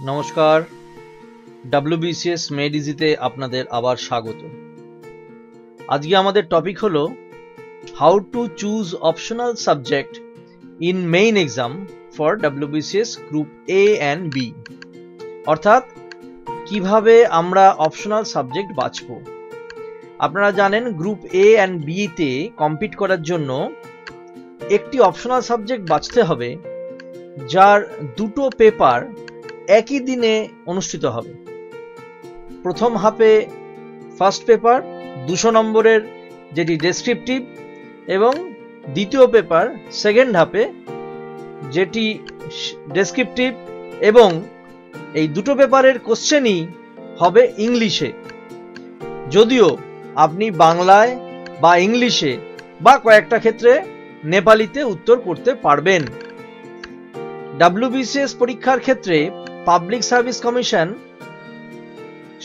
নমস্কার, WBCS made ইজিতে আপনাদের আবার স্বাগত। আজকে আমাদের টপিক হলো how to choose optional subject in main exam for WBCS group A and B, অর্থাৎ কিভাবে আমরা অপশনাল সাবজেক্ট বাছব। আপনারা জানেন গ্রুপ এ অ্যান্ড বি তে কম্পিট করার জন্য একটি অপশনাল সাবজেক্ট বাছতে হবে যার দুটো পেপার একই দিনে অনুষ্ঠিত হবে। প্রথম হাফে ফার্স্ট পেপার 200 নম্বরের যেটি ডেসক্রিপটিভ, এবং দ্বিতীয় পেপার সেকেন্ড হাফে যেটি ডেসক্রিপটিভ, এবং এই দুটো পেপারের কোশ্চেনই হবে ইংলিশে। যদিও আপনি বাংলায় বা ইংলিশে বা কয়েকটা ক্ষেত্রে নেপালিতে উত্তর করতে পারবেন। WBCS পরীক্ষার ক্ষেত্রে পাবলিক সার্ভিস কমিশন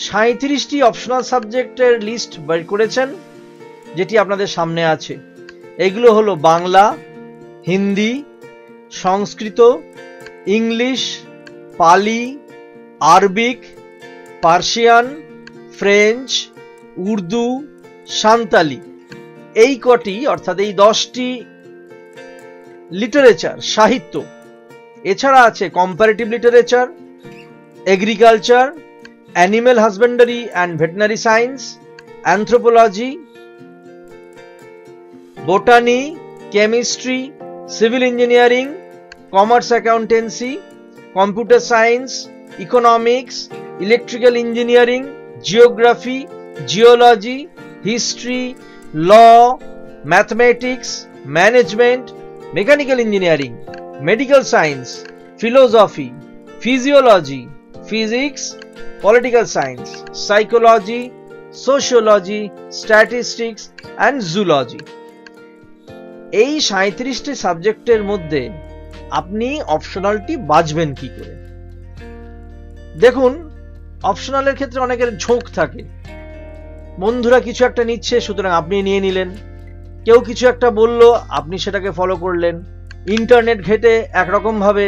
37টি অপশনাল সাবজেক্টের লিস্ট বের করেছেন, যেটি আপনাদের সামনে আছে। এগুলো হলো Bangla, Hindi, Sanskrit, English, Pali, Arabic, Persian, French, Urdu, Santali. এই কটি অর্থাৎ এই 10টি লিটারেচার, সাহিত্য। এছাড়া আছে comparative literature, agriculture, animal husbandry and veterinary science, anthropology, botany, chemistry, civil engineering, commerce accountancy, computer science, economics, electrical engineering, geography, geology, history, law, mathematics, management, mechanical engineering, medical science, philosophy, physiology, physics, political science, psychology, sociology, statistics and zoology. এই 37টি সাবজেক্টের মধ্যে আপনি অপশনালটি বাছবেন কি করে? দেখুন, অপশনালের ক্ষেত্রে অনেকের ঝোঁক থাকে। বন্ধুরা কিছু একটা নিচ্ছে, সুতরাং আপনি নিয়ে নিলেন। কেউ কিছু একটা বলল, আপনি সেটাকে ফলো করলেন। ইন্টারনেট ঘেটে একরকম ভাবে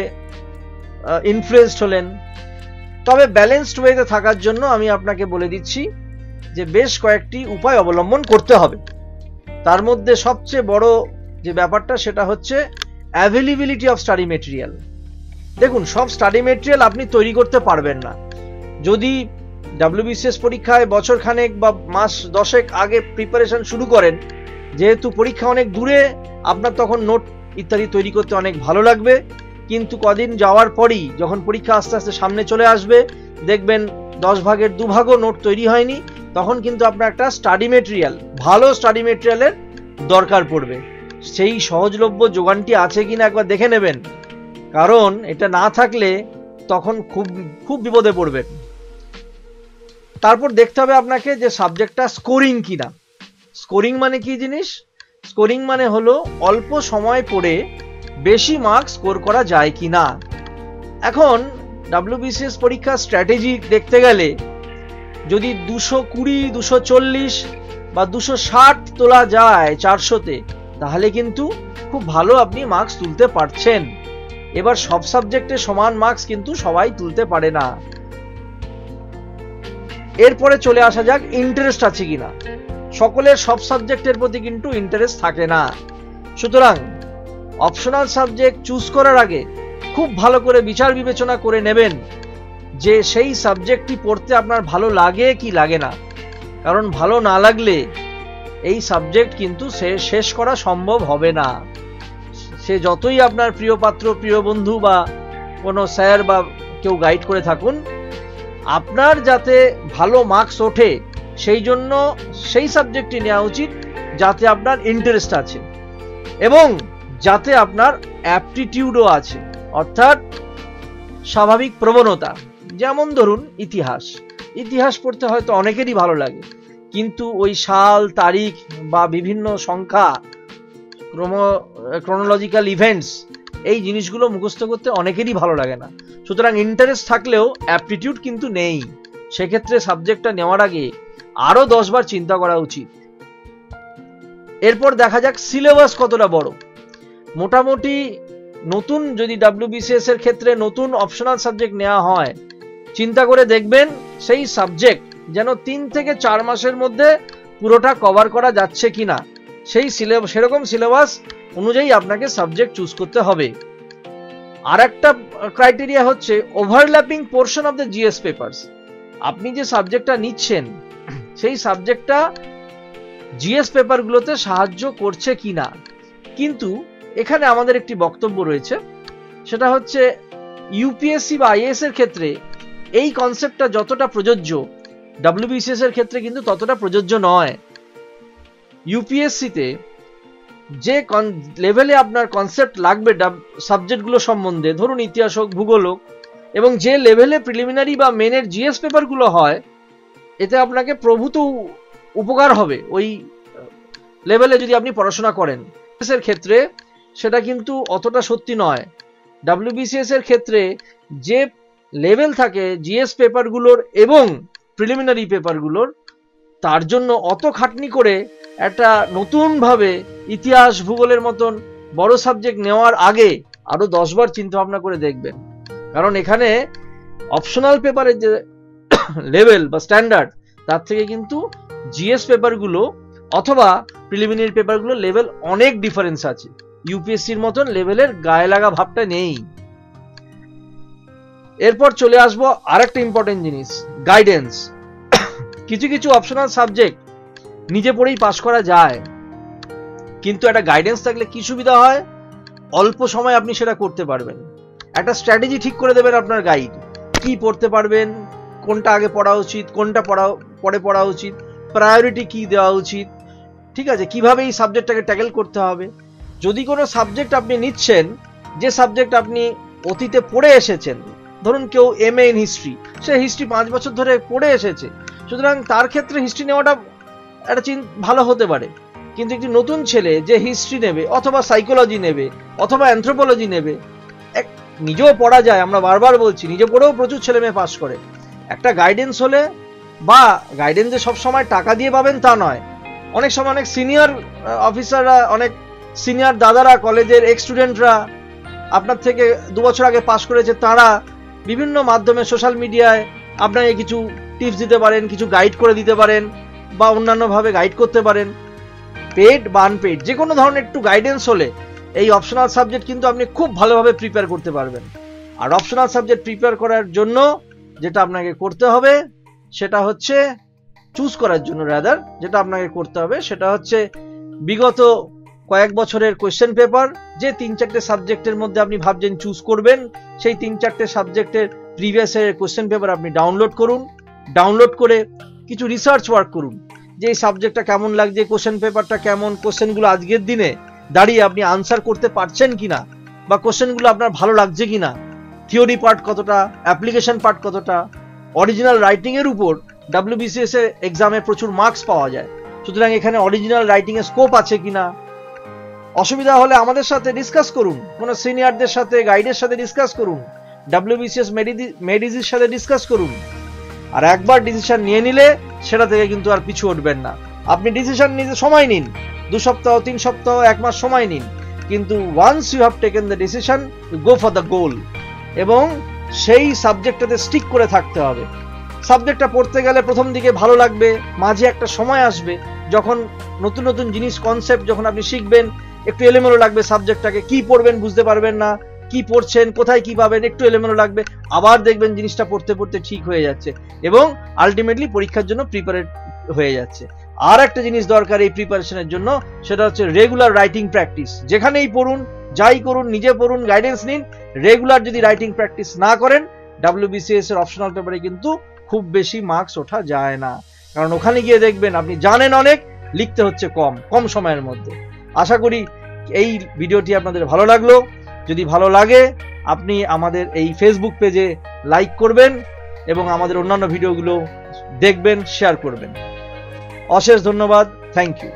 ইনফ্লুয়েসড হলেন। তবে ব্যালেন্সড ওয়েতে থাকার জন্য আমি আপনাকে বলে দিচ্ছি যে বেশ কয়েকটি উপায় অবলম্বন করতে হবে। তার মধ্যে সবচেয়ে বড় যে ব্যাপারটা সেটা হচ্ছে অ্যাভেলেবিলিটি অফ স্টাডি মেটেরিয়াল। দেখুন, সব স্টাডি মেটেরিয়াল আপনি তৈরি করতে পারবেন না। যদি WBCS পরীক্ষায় বছর খানেক বা মাস 10 আগে প্রিপারেশন শুরু করেন, যেহেতু পরীক্ষা অনেক দূরে, আপনার তখন নোট ইত্যাদি তৈরি করতে অনেক ভালো লাগবে। কিন্তু কদিন যাওয়ার পরই যখন পরীক্ষা আস্তে আস্তে সামনে চলে আসবে, দেখবেন 10 ভাগের 2 ভাগও নোট তৈরি হয়নি। তখন কিন্তু আপনার একটা স্টাডি মেটেরিয়াল, ভালো স্টাডি মেটেরিয়ালের দরকার পড়বে। সেই সহজলভ্য যোগানটি আছে কিনা একবার দেখে নেবেন, কারণ এটা না থাকলে তখন খুব বিপদে পড়বেন। তারপর দেখতে হবে আপনাকে যে সাবজেক্টটা স্কোরিং কিনা। স্কোরিং মানে কি জিনিস? স্কোরিং মানে হলো অল্প সময় পড়ে বেশি মার্কস স্কোর করা যায় কিনা। এখন WBCS পরীক্ষার স্ট্র্যাটেজি দেখতে গেলে যদি 220, 240 বা 260 তোলা যায় 400-তে, তাহলে কিন্তু খুব ভালো আপনি মার্কস তুলতে পারছেন। এবার সব সাবজেক্টে সমান মার্কস কিন্তু সবাই তুলতে পারে না। এরপরে চলে আসা যাক ইন্টারেস্ট আছে কিনা। সকলের সব সাবজেক্টের প্রতি কিন্তু ইন্টারেস্ট থাকে না। সুতরাং অপশনাল সাবজেক্ট চুজ করার আগে খুব ভালো করে বিচার বিবেচনা করে নেবেন যে সেই সাবজেক্টটি পড়তে আপনার ভালো লাগে কি লাগে না। কারণ ভালো না লাগলে এই সাবজেক্ট কিন্তু শেষ করা সম্ভব হবে না। সে যতই আপনার প্রিয় পাত্র, প্রিয় বন্ধু বা কোনো স্যার বা কেউ গাইড করে থাকুন, আপনার যাতে ভালো মার্কস ওঠে সেই জন্য সেই সাবজেক্টটি নেওয়া উচিত যাতে আপনার ইন্টারেস্ট আছে এবং যাতে আপনার অ্যাপটিটিউডও আছে, অর্থাৎ স্বাভাবিক প্রবণতা। যেমন ধরুন ইতিহাস পড়তে হয়তো অনেকেরই ভালো লাগে, কিন্তু ওই সাল, তারিখ বা বিভিন্ন সংখ্যা, ক্রোনোলজিক্যাল ইভেন্টস, এই জিনিসগুলো মুখস্থ করতে অনেকেরই ভালো লাগে না। সুতরাং ইন্টারেস্ট থাকলেও অ্যাপটিটিউড কিন্তু নেই। সেক্ষেত্রে সাবজেক্টটা নেওয়ার আগে আরো 10 বার চিন্তা করা উচিত। এরপর দেখা যাক সিলেবাস কতটা বড়। মোটামুটি নতুন যদি WBCS এর ক্ষেত্রে নতুন অপশনাল সাবজেক্ট নেওয়া হয়, চিন্তা করে দেখবেন সেই সাবজেক্ট যেন 3 থেকে 4 মাসের মধ্যে পুরোটা কভার করা যাচ্ছে কিনা, সেই সেরকম সিলেবাস অনুযায়ী আপনাকে সাবজেক্ট চুজ করতে হবে। আর একটা ক্রাইটেরিয়া হচ্ছে overlapping portion of the GS papers. আপনি যে সাবজেক্টটা নিচ্ছেন সেই সাবজেক্টটা জিএস পেপারগুলোতে সাহায্য করছে কিনা। কিন্তু এখানে আমাদের একটি বক্তব্য রয়েছে, সেটা হচ্ছে ইউপিএসসি বা আইএএস এর ক্ষেত্রে এই কনসেপ্টটা যতটা প্রযোজ্য, ডব্লিউবিসিএস এর ক্ষেত্রে কিন্তু ততটা প্রযোজ্য নয়। ইউপিএসসিতে যে লেভেলে আপনার কনসেপ্ট লাগবে সাবজেক্টগুলো সম্বন্ধে, ধরুন ইতিহাস হোক, ভূগোল হোক, এবং যে লেভেলে প্রিলিমিনারি বা মেনের জিএস পেপারগুলো হয়, এতে আপনাকে প্রভূত উপকার হবে ওই লেভেলে যদি আপনি পড়াশোনা করেন। এর ক্ষেত্রে সেটা কিন্তু অতটা সত্যি নয়। ডব্লিউবিসিএস এর ক্ষেত্রে যে লেভেল থাকে জিএস পেপারগুলোর এবং প্রিলিমিনারি পেপারগুলোর, তার জন্য অত খাটনি করে একটা নতুনভাবে ইতিহাস ভূগোলের মতন বড় সাবজেক্ট নেওয়ার আগে আরো 10 বার চিন্তা ভাবনা করে দেখবেন। কারণ এখানে অপশনাল পেপারের যে লেভেল বা স্ট্যান্ডার্ড, তার থেকে কিন্তু জিএস পেপারগুলো অথবা প্রিলিমিনারি পেপারগুলো লেভেল অনেক ডিফারেন্স আছে। ইউপিএসসির মতন লেভেলের গায়ে লাগা ভাবটা নেই। এরপর চলে আসবো আরেকটা ইম্পর্টেন্ট জিনিস, গাইডেন্স। কিছু কিছু অপশনাল সাবজেক্ট নিজে পড়েই পাস করা যায়, কিন্তু একটা গাইডেন্স থাকলে কি সুবিধা হয়, অল্প সময় আপনি সেটা করতে পারবেন। একটা স্ট্র্যাটেজি ঠিক করে দেবেন আপনার গাইড, কি পড়তে পারবেন, কোনটা আগে পড়া উচিত, কোনটা পরে পড়া উচিত, প্রায়োরিটি কি দেওয়া উচিত, ঠিক আছে, কিভাবে এই সাবজেক্টটাকে ট্যাকেল করতে হবে। যদি কোনো সাবজেক্ট আপনি নিচ্ছেন, যে সাবজেক্ট আপনি অতীতে পড়ে এসেছেন, ধরুন কেউ এমএ ইন হিস্ট্রি, সে হিস্ট্রি 5 বছর ধরে পড়ে এসেছে, সুতরাং তার ক্ষেত্রে হিস্ট্রি নেওয়াটা একটা ভালো হতে পারে। কিন্তু একটি নতুন ছেলে যে হিস্ট্রি নেবে, অথবা সাইকোলজি নেবে, অথবা অ্যানথ্রোপোলজি নেবে, নিজেও পড়া যায়, আমরা বারবার বলছি, নিজে পড়েও প্রচুর ছেলে মেয়ে পাস করে। একটা গাইডেন্স হলে, বা গাইডেন্সে সব সময় টাকা দিয়ে পাবেন তা নয়, অনেক সময় অনেক সিনিয়র অফিসাররা, অনেক সিনিয়র দাদারা, কলেজের এক্স স্টুডেন্টরা আপনার থেকে 2 বছর আগে পাস করেছে, তারা বিভিন্ন মাধ্যমে সোশ্যাল মিডিয়ায় আপনাকে কিছু টিপস দিতে পারেন, কিছু গাইড করে দিতে পারেন, বা অন্যান্যভাবে গাইড করতে পারেন। পেড বা আনপেড যে কোনো ধরনের একটু গাইডেন্স হলে এই অপশনাল সাবজেক্ট কিন্তু আপনি খুব ভালোভাবে প্রিপেয়ার করতে পারবেন। আর অপশনাল সাবজেক্ট প্রিপেয়ার করার জন্য যেটা আপনাকে করতে হবে, সেটা হচ্ছে চুজ করার জন্য রাদার যেটা আপনাকে করতে হবে, সেটা হচ্ছে বিগত কয়েক বছরের কোয়েশ্চেন পেপার, যে 3-4টে সাবজেক্টের মধ্যে আপনি ভাবছেন চুজ করবেন, সেই 3-4টে সাবজেক্টের প্রিভিয়াস ইয়ারের কোয়েশ্চেন পেপার আপনি ডাউনলোড করুন। ডাউনলোড করে কিছু রিসার্চ ওয়ার্ক করুন, যে এই সাবজেক্টটা কেমন লাগছে, কোয়েশ্চেন পেপারটা কেমন, কোয়েশ্চেনগুলো আজকের দিনে দাঁড়িয়ে আপনি আনসার করতে পারছেন কিনা, বা কোয়েশ্চেনগুলো আপনার ভালো লাগছে কিনা, থিওরি পার্ট কতটা, অ্যাপ্লিকেশন পার্ট কতটা। অরিজিনাল রাইটিং এর উপর ডব্লিউবিসিএস এর এক্সামে প্রচুর মার্কস পাওয়া যায়, সুতরাং এখানে অরিজিনাল রাইটিং এর স্কোপ আছে কিনা। অসুবিধা হলে আমাদের সাথে ডিসকাস করুন, কোনো সিনিয়রদের সাথে, গাইডের সাথে ডিসকাস করুন, ডব্লিউবিসিএস মেডিজির সাথে ডিসকাস করুন। আর একবার ডিসিশন নিয়ে নিলে সেটা থেকে কিন্তু আর পিছু উঠবেন না। আপনি ডিসিশন নিতে সময় নিন, 2 সপ্তাহ, 3 সপ্তাহ, 1 মাস সময় নিন, কিন্তু once you have taken the decision, you go for the goal. এবং সেই সাবজেক্টটাতে স্টিক করে থাকতে হবে। সাবজেক্টটা পড়তে গেলে প্রথম দিকে ভালো লাগবে, মাঝে একটা সময় আসবে যখন নতুন নতুন জিনিস, কনসেপ্ট যখন আপনি শিখবেন, একটু এলোমেলো লাগবে, সাবজেক্টটাকে কি পড়বেন বুঝতে পারবেন না, কি পড়ছেন, কোথায় কি পাবেন, একটু এলোমেলো লাগবে। আবার দেখবেন জিনিসটা পড়তে পড়তে ঠিক হয়ে যাচ্ছে এবং আলটিমেটলি পরীক্ষার জন্য প্রিপারেট হয়ে যাচ্ছে। আর একটা জিনিস দরকার এই প্রিপারেশনের জন্য, সেটা হচ্ছে রেগুলার রাইটিং প্র্যাকটিস। যেখানেই পড়ুন, যাই করুন, নিজে পড়ুন, গাইডেন্স নিন, রেগুলার যদি রাইটিং প্র্যাকটিস না করেন, ডব্লিউবিসিএস এর অপশনাল পেপারে কিন্তু খুব বেশি মার্কস ওঠা যায় না। কারণ ওখানে গিয়ে দেখবেন আপনি জানেন অনেক, লিখতে হচ্ছে কম সময়ের মধ্যে। আশা করি এই ভিডিওটি আপনাদের ভালো লাগলো। যদি ভালো লাগে আপনি আমাদের এই ফেসবুক পেজে লাইক করবেন এবং আমাদের অন্যান্য ভিডিওগুলো দেখবেন, শেয়ার করবেন। অশেষ ধন্যবাদ, থ্যাংক ইউ।